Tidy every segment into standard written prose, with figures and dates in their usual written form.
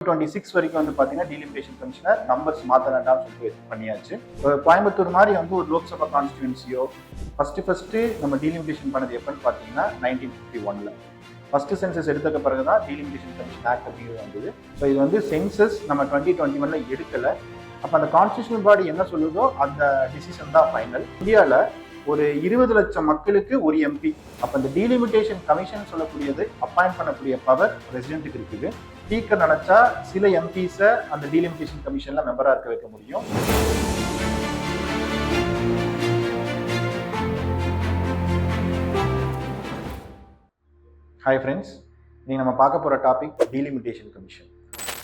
2026 வரைக்கும் வந்து பார்த்தீங்கன்னா டீலிமிட்டேஷன் கமிஷனர் நம்பர்ஸ் மாற்ற வேண்டாம்னு சொல்லிட்டு பண்ணியாச்சு. கோயம்புத்தூர் மாதிரி வந்து ஒரு லோக்சபா கான்ஸ்டியூன்சியோ ஃபர்ஸ்ட் நம்ம டீலிமிட்டேஷன் பண்ணது எப்பன்னு பார்த்தீங்கன்னா 1951 ஃபர்ஸ்ட் சென்சஸ் எடுத்த பிறகு தான் டீலிமிட்டேஷன் கமிஷன் ஆக்ட் அப்படிங்கிறது வந்தது. ஸோ இது வந்து சென்சஸ் நம்ம 2021 எடுக்கலை. அப்போ அந்த கான்ஸ்டியூஷனல் பாடி என்ன சொல்லுதோ அந்த டிசிஷன் தான் ஃபைனல். இந்தியாவில் ஒரு 20 லட்சம் மக்களுக்கு ஒரு எம்பி. அப்போ இந்த டீலிமிட்டேஷன் கமிஷன் சொல்லக்கூடியது அப்பாயிண்ட் பண்ணக்கூடிய பவர் பிரசிடென்ட்டுக்கு இருக்குது. ஸ்பீக்கர் நினைச்சா சில எம்பிஸை அந்த டீலிமிட்டேஷன் கமிஷன்ல மெம்பரா இருக்க வைக்க முடியும். ஹாய் ஃப்ரெண்ட்ஸ், நீங்கள் நம்ம பார்க்க போகிற topic delimitation commission.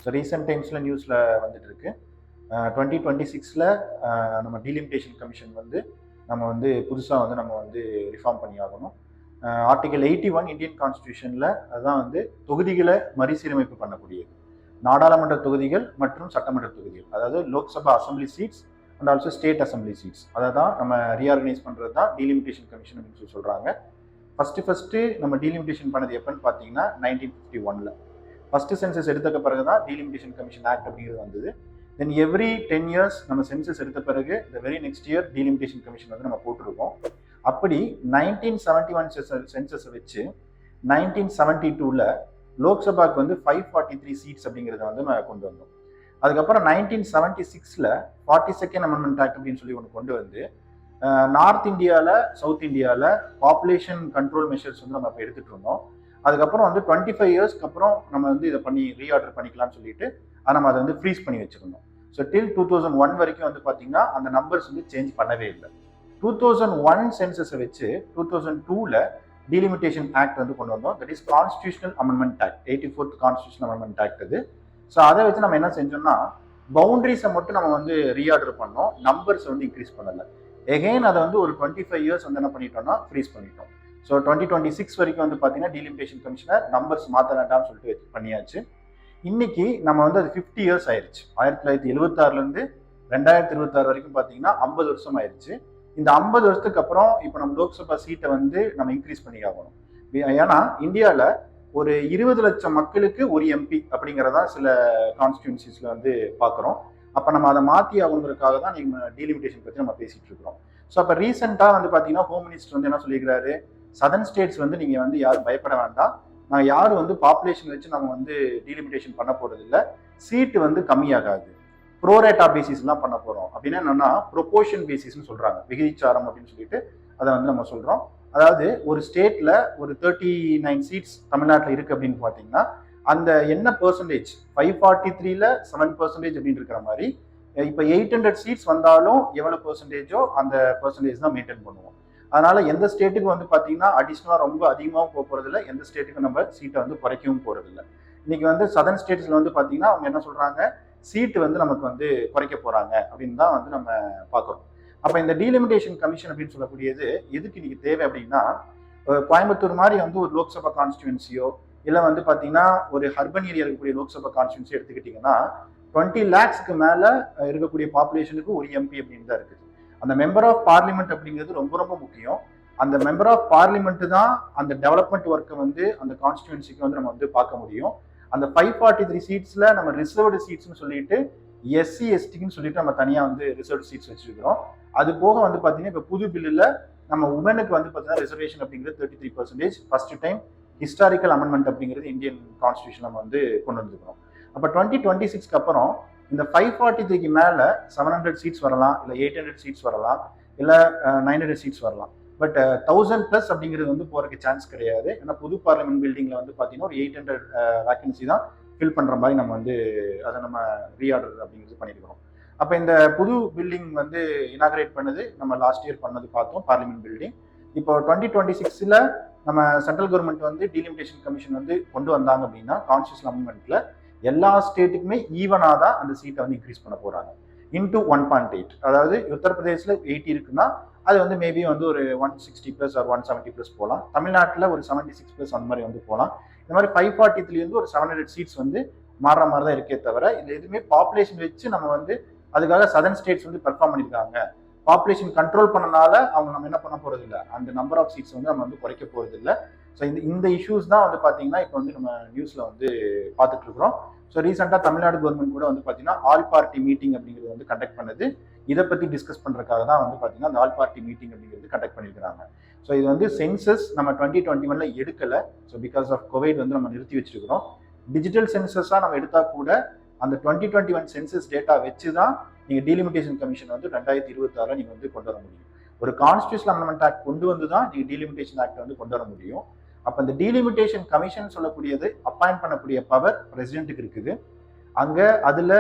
So recent டைம்ஸில் நியூஸில் வந்துட்டு இருக்கு. 2026 நம்ம டீலிமிட்டேஷன் கமிஷன் வந்து நம்ம வந்து புதுசாக வந்து நம்ம வந்து ரிஃபார்ம் பண்ணி ஆகணும். ஆர்டிகல் 81 இந்தியன் கான்ஸ்டியூஷனில் அதுதான் வந்து தொகுதிகளை மறுசீரமைப்பு பண்ணக்கூடியது. நாடாளுமன்ற தொகுதிகள் மற்றும் சட்டமன்ற தொகுதிகள், அதாவது Lok Sabha assembly seats and also state assembly seats, அதை தான் நம்ம ரீஆர்கனைஸ் பண்ணுறது தான் டீலிமிட்டேஷன் கமிஷன் அப்படின்னு சொல்லி சொல்கிறாங்க. ஃபஸ்ட்டு நம்ம டீலிமிட்டேஷன் பண்ணது எப்போன்னு பார்த்தீங்கன்னா 1951 ஃபர்ஸ்ட் சென்சஸ் எடுத்த பிறகு தான் டீலிமிட்டேஷன் கமிஷன் ஆக்ட் அப்படிங்கிறது வந்தது. தென் எவ்ரி 10 years நம்ம சென்சஸ் எடுத்த பிறகு இந்த very next year delimitation commission வந்து நம்ம போட்டிருக்கோம். அப்படி 1971 சென்சஸை வச்சு 1972 லோக்சபாக்கு வந்து 543 சீட்ஸ் அப்படிங்கிறத வந்து நம்ம கொண்டு வந்தோம். அதுக்கப்புறம் 1976 42nd அமெண்ட்மெண்ட் ஆக்ட் அப்படின்னு சொல்லி ஒன்று கொண்டு வந்து நார்த் இந்தியாவில் சவுத் இந்தியாவில் பாப்புலேஷன் கண்ட்ரோல் மெஷர்ஸ் வந்து நம்ம இப்போ எடுத்துகிட்டு இருந்தோம். அதுக்கப்புறம் வந்து 25 yearsக்கு அப்புறம் நம்ம வந்து இதை பண்ணி ரீஆர்டர் பண்ணிக்கலாம்னு சொல்லிட்டு நம்ம அதை வந்து ஃப்ரீஸ் பண்ணி வச்சுருந்தோம். ஸோ டில் 2001 வரைக்கும் வந்து பார்த்தீங்கன்னா அந்த நம்பர்ஸ் வந்து சேஞ்ச் பண்ணவே இல்லை. 2001 சென்சஸை வச்சு 2002 டீலிமிட்டேஷன் ஆக்ட் வந்து கொண்டு வந்தோம். That is constitutional amendment act, 84th constitutional amendment act அது. ஸோ அதை வச்சு நம்ம என்ன செஞ்சோம்னா பவுண்டரிஸை மட்டும் நம்ம வந்து ரீஆர்டர் பண்ணோம், நம்பர்ஸ் வந்து இன்க்ரீஸ் பண்ணலை. எகெயின் அதை வந்து ஒரு 25 years வந்து என்ன பண்ணிட்டோம்னா ஃப்ரீஸ் பண்ணிட்டோம். ஸோ 2026 வரைக்கும் வந்து பார்த்தீங்கன்னா டீலிமிட்டேஷன் கமிஷனர் நம்பர்ஸ் மாற்ற வேண்டாம்னு சொல்லிட்டு பண்ணியாச்சு. இன்னைக்கு நம்ம வந்து அது 50 years ஆயிடுச்சு. 1976 2026 வரைக்கும் பார்த்தீங்கன்னா 50 வருஷம் ஆயிடுச்சு. இந்த 50 வருஷத்துக்கு அப்புறம் இப்போ நம்ம லோக்சபா சீட்டை வந்து நம்ம இன்க்ரீஸ் பண்ணி ஆகணும். ஏன்னா இந்தியாவில் ஒரு 20 லட்சம் மக்களுக்கு ஒரு எம்பி அப்படிங்கிறதா சில கான்ஸ்டியூன்சிஸ்ல வந்து பார்க்குறோம். அப்போ நம்ம அதை மாற்றி ஆகணுங்கிறதுக்காக தான் நீங்கள் டீலிமிட்டேஷன் பற்றி நம்ம பேசிட்டு இருக்கிறோம். ஸோ அப்போ ரீசெண்டாக வந்து பார்த்தீங்கன்னா ஹோம் மினிஸ்டர் வந்து என்ன சொல்லியிருக்கிறாரு, சதர்ன் ஸ்டேட்ஸ் வந்து நீங்கள் வந்து யாரும் பயப்பட வேண்டாம், நான் யாரும் வந்து பாப்புலேஷன் வச்சு நம்ம வந்து டீலிமிட்டேஷன் பண்ண போகிறது இல்லை, சீட்டு வந்து கம்மியாகாது, ப்ரோரேட்டா பேசிஸ்லாம் பண்ண போகிறோம். அப்படின்னா என்னன்னா ப்ரொபோர்ஷன் பேசிஸ்ன்னு சொல்கிறாங்க, விகிதிச்சாரம் அப்படின்னு சொல்லிட்டு அதை வந்து நம்ம சொல்கிறோம். அதாவது ஒரு ஸ்டேட்டில் ஒரு 39 சீட்ஸ் தமிழ்நாட்டில் இருக்குது அப்படின்னு பார்த்தீங்கன்னா அந்த என்ன பெர்சன்டேஜ் 543ல் 7% அப்படின்னு இருக்கிற மாதிரி இப்போ 800 சீட்ஸ் வந்தாலும் எவ்வளோ பெர்சன்டேஜோ அந்த பெர்சன்டேஜ் தான் மெயின்டைன் பண்ணுவோம். அதனால எந்த ஸ்டேட்டுக்கு வந்து பார்த்தீங்கன்னா அடிஷ்னலாக ரொம்ப அதிகமாகவும் போக போகிறதில்ல, எந்த ஸ்டேட்டுக்கு நம்ம சீட்டை வந்து குறைக்கவும் போகிறதில்ல. இன்னைக்கு வந்து சதர்ன் ஸ்டேட்ஸில் வந்து பார்த்தீங்கன்னா அவங்க என்ன சொல்கிறாங்க, சீட்டு வந்து நமக்கு வந்து குறைக்க போகிறாங்க அப்படின்னு தான் வந்து நம்ம பார்க்குறோம். அப்போ இந்த டீலிமிட்டேஷன் கமிஷன் அப்படின்னு சொல்லக்கூடியது எதுக்கு இன்னைக்கு தேவை அப்படின்னா, கோயம்புத்தூர் மாதிரி வந்து ஒரு லோக்சபா கான்ஸ்டியூன்சியோ இல்லை வந்து பார்த்தீங்கன்னா ஒரு அர்பன் ஏரியா இருக்கக்கூடிய லோக்சபா கான்ஸ்டியூன்சி எடுத்துக்கிட்டிங்கன்னா 20 lakhsக்கு மேலே இருக்கக்கூடிய பாப்புலேஷனுக்கு ஒரு எம்பி அப்படின்னு தான் இருக்குது. அந்த மெம்பர் ஆஃப் பார்லிமெண்ட் அப்படிங்கிறது ரொம்ப ரொம்ப முக்கியம். அந்த மெம்பர் ஆஃப் பார்லிமெண்ட் தான் அந்த டெவலப்மெண்ட் ஒர்க்கை வந்து அந்த கான்ஸ்டியூன்சிக்கு வந்து நம்ம வந்து பார்க்க முடியும். அந்த 543 சீட்ஸில் நம்ம ரிசர்வ்டு சீட்ஸ்னு சொல்லிட்டு எஸ்சி எஸ்டிக்குன்னு சொல்லிட்டு நம்ம தனியாக வந்து ரிசர்வ்டு சீட்ஸ் வச்சுருக்கிறோம். அது போக வந்து பார்த்தீங்கன்னா இப்போ புது பில்லில் நம்ம உமனுக்கு வந்து பார்த்தீங்கன்னா ரிசர்வேஷன் அப்படிங்கிறது 33% ஃபர்ஸ்ட் டைம் ஹிஸ்டாரிக்கல் அமெண்ட்மெண்ட் அப்படிங்கிறது இந்தியன் கான்ஸ்டியூஷன் நம்ம வந்து கொண்டு வந்துருக்கிறோம். அப்போ 2026க்கு அப்புறம் இந்த 543க்கு மேலே 700 சீட்ஸ் வரலாம், இல்லை 800 சீட்ஸ் வரலாம், இல்லை 900 சீட்ஸ் வரலாம். பட் 1000+ அப்படிங்கிறது வந்து போகிறதுக்கு சான்ஸ் கிடையாது. ஏன்னா புது பார்லிமெண்ட் பில்டிங்கில் வந்து பார்த்தீங்கன்னா ஒரு 800 வேக்கன்சி தான் ஃபில் பண்ணுற மாதிரி நம்ம வந்து அதை நம்ம ரீஆர்டர் அப்படிங்கிறது பண்ணியிருக்கிறோம். அப்போ இந்த புது பில்டிங் வந்து இனாகரேட் பண்ணது நம்ம லாஸ்ட் இயர் பண்ணது பார்த்தோம், பார்லிமெண்ட் பில்டிங். இப்போ 2026 நம்ம சென்ட்ரல் கவர்மெண்ட் வந்து டீலிமிட்டேஷன் கமிஷன் வந்து கொண்டு வந்தாங்க அப்படின்னா கான்ஸ்டியூஷன் அமெண்ட்மெண்ட்ல எல்லா ஸ்டேட்டுக்குமே ஈவனாக தான் அந்த சீட்டை வந்து இன்க்ரீஸ் பண்ண போகிறாங்க இன்டூ 1.8. அதாவது உத்தரப்பிரதேசில் 80 இருக்குன்னா அது வந்து மேபி வந்து ஒரு 160+ ஒரு 170+ போகலாம். தமிழ்நாட்டில் ஒரு 76+ அந்த மாதிரி வந்து போகலாம். இந்த மாதிரி 543 ஒரு 700 சீட்ஸ் வந்து மாறுற மாதிரி தான் இருக்கே தவிர இது எதுவுமே பாப்புலேஷன் வச்சு நம்ம வந்து அதுக்காக சதர்ன் ஸ்டேட்ஸ் வந்து பெர்ஃபார்ம் பண்ணியிருக்காங்க, பாப்புலேஷன் கண்ட்ரோல் பண்ணனால அவங்க நம்ம என்ன பண்ண போகிறது இல்லை, அந்த நம்பர் ஆஃப் சீட்ஸ் வந்து நம்ம வந்து குறைக்க போகிறது இல்லை. ஸோ இந்த இஷ்யூஸ் தான் வந்து பார்த்தீங்கன்னா இப்போ வந்து நம்ம நியூஸில் வந்து பார்த்துட்டு இருக்கிறோம். ஸோ ரீசெண்டாக தமிழ்நாடு கவர்மெண்ட் கூட வந்து பார்த்தீங்கன்னா ஆல் பார்ட்டி மீட்டிங் அப்படிங்கிறது வந்து கண்டக்ட் பண்ணது. இதை பற்றி டிஸ்கஸ் பண்ணுறதுக்காக தான் வந்து பார்த்தீங்கன்னா அந்த ஆல் பார்ட்டி மீட்டிங் அப்படிங்கிறது கண்டக்ட் பண்ணியிருக்கிறாங்க. ஸோ இது வந்து சென்சஸ் நம்ம 2021 எடுக்கலை. ஸோ பிகாஸ் ஆஃப் கோவிட் வந்து நம்ம நிறுத்தி வச்சிருக்கிறோம். டிஜிட்டல் சென்சஸாக நம்ம எடுத்தால் கூட அந்த 2021 சென்சஸ் டேட்டா வச்சு தான் நீங்கள் டீலிமிட்டேஷன் கமிஷன் வந்து 2026 நீங்கள் வந்து கொண்டு வர முடியும். ஒரு கான்ஸ்டியூஷன் அமெண்ட்மெண்ட் ஆக்ட் கொண்டு வந்து தான் நீங்கள் டீலிமிட்டேஷன் ஆக்ட் வந்து கொண்டு வர முடியும். அப்போ இந்த டீலிமிட்டேஷன் கமிஷன் சொல்லக்கூடியது அப்பாயிண்ட் பண்ணக்கூடிய பவர் பிரசிடென்ட்டுக்கு இருக்குது. அங்கே அதில்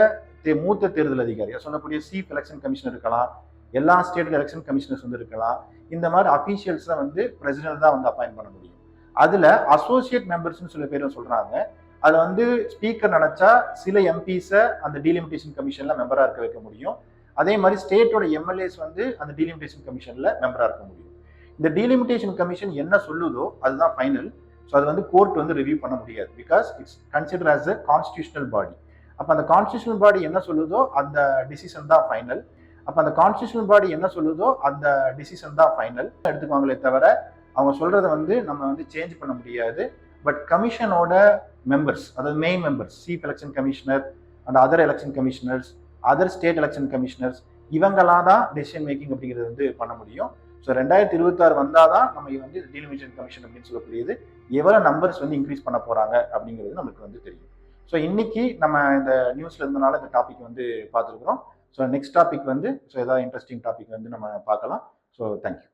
மூத்த தேர்தல் அதிகாரி சொல்லக்கூடிய சீஃப் எலெக்ஷன் கமிஷனர் இருக்கலாம், எல்லா ஸ்டேட் எலெக்ஷன் கமிஷனர்ஸ் வந்து இருக்கலாம். இந்த மாதிரி அஃபீஷியல்ஸை வந்து பிரசிடென்ட் தான் வந்து அப்பாயிண்ட் பண்ண முடியும். அதில் அசோசியேட் மெம்பர்ஸ்னு சில பேர் சொல்கிறாங்க. அதில் வந்து ஸ்பீக்கர் நினைச்சா சில எம்பிஸை அந்த டீலிமிட்டேஷன் கமிஷன்ல மெம்பராக இருக்க வைக்க முடியும். அதே மாதிரி ஸ்டேட்டோட எம்எல்ஏஸ் வந்து அந்த டீலிமிட்டேஷன் கமிஷன்ல மெம்பராக இருக்க முடியும். இந்த டீலிமிட்டேஷன் கமிஷன் என்ன சொல்லுதோ அதுதான் ஃபைனல். ஸோ அது வந்து கோர்ட் வந்து ரிவ்யூ பண்ண முடியாது. Because it's consider as a constitutional பாடி. அப்போ அந்த கான்ஸ்டியூஷனல் பாடி என்ன சொல்லுதோ அந்த டிசிஷன் தான் ஃபைனல். அப்போ அந்த கான்ஸ்டியூஷனல் பாடி என்ன சொல்லுதோ அந்த டிசிஷன் தான் ஃபைனல் எடுத்துக்குவாங்களே தவிர அவங்க சொல்றதை வந்து நம்ம வந்து சேஞ்ச் பண்ண முடியாது. பட் கமிஷனோட மெம்பர்ஸ், அதாவது main members, chief election commissioner and other election commissioners, other state election commissioners, இவங்களாம் தான் டெசிஷன் மேக்கிங் அப்படிங்கிறது வந்து பண்ண முடியும். ஸோ 2026 வந்தால் தான் நம்ம வந்து டீலிமிட்டேஷன் கமிஷன் அப்படின்னு சொல்லக்கூடியது எவ்வளோ நம்பர்ஸ் வந்து இன்க்ரீஸ் பண்ண போகிறாங்க அப்படிங்கிறது நமக்கு வந்து தெரியும். ஸோ இன்னைக்கு நம்ம இந்த நியூஸ்ல இருந்தனால இந்த டாபிக் வந்து பார்த்துருக்குறோம். ஸோ நெக்ஸ்ட் டாபிக் வந்து ஏதாவது இன்ட்ரெஸ்டிங் டாபிக் வந்து நம்ம பார்க்கலாம். So thank you.